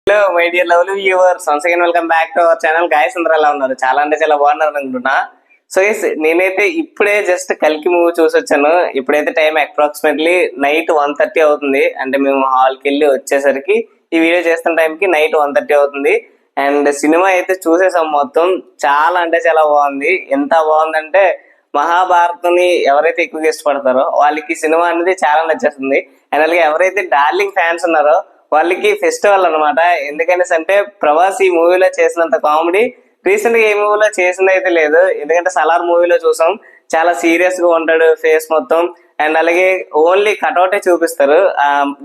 Hello my dear lovely viewers, once again welcome back to our channel. Guys అందరూ ఎలా ఉన్నారు? చాలా అంటే చాలా బాగున్నారు అనుకుంటున్నా. సో గైస్, నేనైతే ఇప్పుడే జస్ట్ కల్కి మూవీ చూసి వచ్చాను. ఇప్పుడైతే టైం అప్రాక్సిమేట్లీ నైట్ 1:30 అవుతుంది. అంటే మేము హాల్కి వెళ్ళి వచ్చేసరికి, ఈ వీడియో చేస్తున్న టైంకి నైట్ 1:30 అవుతుంది. అండ్ సినిమా అయితే చూసేసాం మొత్తం. చాలా అంటే చాలా బాగుంది. ఎంత బాగుందంటే మహాభారత్ని ఎవరైతే ఎక్కువగా ఇష్టపడతారో వాళ్ళకి సినిమా అనేది చాలా నచ్చేస్తుంది. అండ్ అలాగే ఎవరైతే డార్లింగ్ ఫ్యాన్స్ ఉన్నారో వాళ్ళకి ఫెస్టివల్ అనమాట. ఎందుకనేసి అంటే ప్రభాస్ ఈ మూవీలో చేసినంత కామెడీ రీసెంట్ గా ఏ మూవీలో చేసింది అయితే లేదు. ఎందుకంటే సలార్ మూవీలో చూసాం, చాలా సీరియస్ గా ఉంటాడు ఫేస్ మొత్తం. అండ్ అలాగే ఓన్లీ కటౌటే చూపిస్తారు.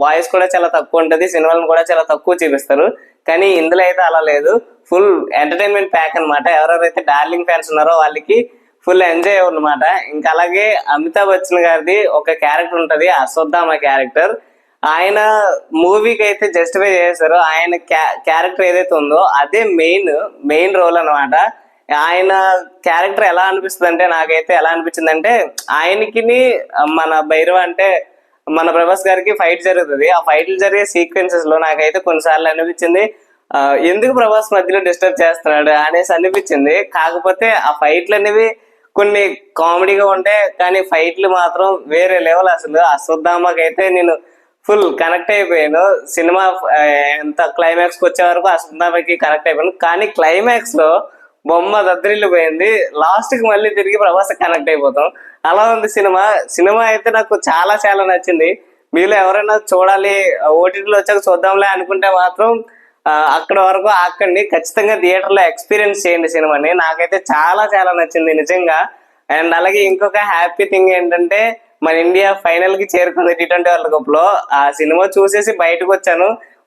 వాయిస్ కూడా చాలా తక్కువ ఉంటది, సినిమాలను కూడా చాలా తక్కువ చూపిస్తారు. కానీ ఇందులో అయితే అలా లేదు. ఫుల్ ఎంటర్టైన్మెంట్ ప్యాక్ అనమాట. ఎవరెవరైతే డార్లింగ్ ఫ్యాన్స్ ఉన్నారో వాళ్ళకి ఫుల్ ఎంజాయ్ అన్నమాట. ఇంకా అలాగే అమితాబ్ బచ్చన్ గారిది ఒక క్యారెక్టర్ ఉంటది, అశ్వత్థామ క్యారెక్టర్. ఆయన మూవీకి అయితే జస్టిఫై చేశారు. ఆయన క్యారెక్టర్ ఏదైతే ఉందో అదే మెయిన్ రోల్ అనమాట. ఆయన క్యారెక్టర్ ఎలా అనిపిస్తుంది అంటే, నాకైతే ఎలా అనిపించింది అంటే, ఆయనకి మన భైరవ అంటే మన ప్రభాస్ గారికి ఫైట్ జరుగుతుంది. ఆ ఫైట్లు జరిగే సీక్వెన్సెస్ లో నాకైతే కొన్నిసార్లు అనిపించింది, ఎందుకు ప్రభాస్ మధ్యలో డిస్టర్బ్ చేస్తున్నాడు అనేసి అనిపించింది. కాకపోతే ఆ ఫైట్లు అనేవి కొన్ని కామెడీగా ఉంటాయి, కానీ ఫైట్లు మాత్రం వేరే లెవెల్. అసలు అశ్వత్థామకైతే నేను ఫుల్ కనెక్ట్ అయిపోయాను. సినిమా ఎంత క్లైమాక్స్ కి వచ్చే వరకు అశ్వత్థామకి కనెక్ట్ అయిపోయాను. కానీ క్లైమాక్స్ లో బొమ్మ దద్దరిల్లిపోయింది. లాస్ట్ కి మళ్ళీ తిరిగి ప్రభాస్ కనెక్ట్ అయిపోతాం. అలా ఉంది సినిమా అయితే నాకు చాలా చాలా నచ్చింది. మీలో ఎవరైనా చూడాలి, ఓటీటీలో వచ్చాక చూద్దాంలే అనుకుంటే మాత్రం అక్కడ వరకు ఆకండి. ఖచ్చితంగా థియేటర్ లో ఎక్స్పీరియన్స్ చేయండి సినిమాని. నాకైతే చాలా చాలా నచ్చింది నిజంగా. అండ్ అలాగే ఇంకొక హ్యాపీ థింగ్ ఏంటంటే, మన ఇండియా ఫైనల్ కి చేరుకుంది T20 వరల్డ్ కప్ లో. ఆ సినిమా చూసేసి బయటకు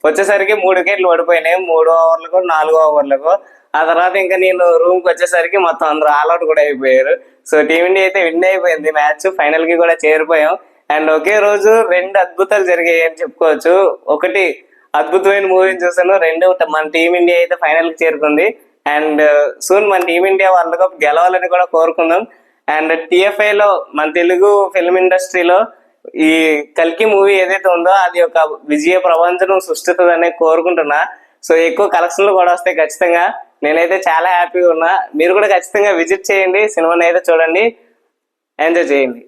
వచ్చేసరికి 3 వికెట్లు ఓడిపోయినాయి, 3 ఓవర్లకు 4 ఓవర్లకు. ఆ తర్వాత ఇంకా నేను రూమ్ కి వచ్చేసరికి మొత్తం అందరూ ఆల్అౌట్ కూడా అయిపోయారు. సో టీమిండియా అయితే విన్ అయిపోయింది మ్యాచ్, ఫైనల్ కి కూడా చేరిపోయాం. అండ్ ఒకే రోజు 2 అద్భుతాలు జరిగాయి అని చెప్పుకోవచ్చు. ఒకటి అద్భుతమైన మూవీని చూసాను, 2 మన టీమిండియా అయితే ఫైనల్ కి చేరుకుంది. అండ్ సూన్ మన టీమిండియా వరల్డ్ కప్ గెలవాలని కూడా కోరుకుందాం. అండ్ TFI లో మన తెలుగు ఫిల్మ్ ఇండస్ట్రీలో ఈ కల్కి మూవీ ఏదైతే ఉందో అది ఒక విజయ ప్రపంచం సృష్టిస్తుందని కోరుకుంటున్నా. సో ఎక్కువ కలెక్షన్లు కూడా వస్తాయి ఖచ్చితంగా. నేనైతే చాలా హ్యాపీగా ఉన్నా. మీరు కూడా ఖచ్చితంగా విజిట్ చేయండి, సినిమాని అయితే చూడండి, ఎంజాయ్ చేయండి.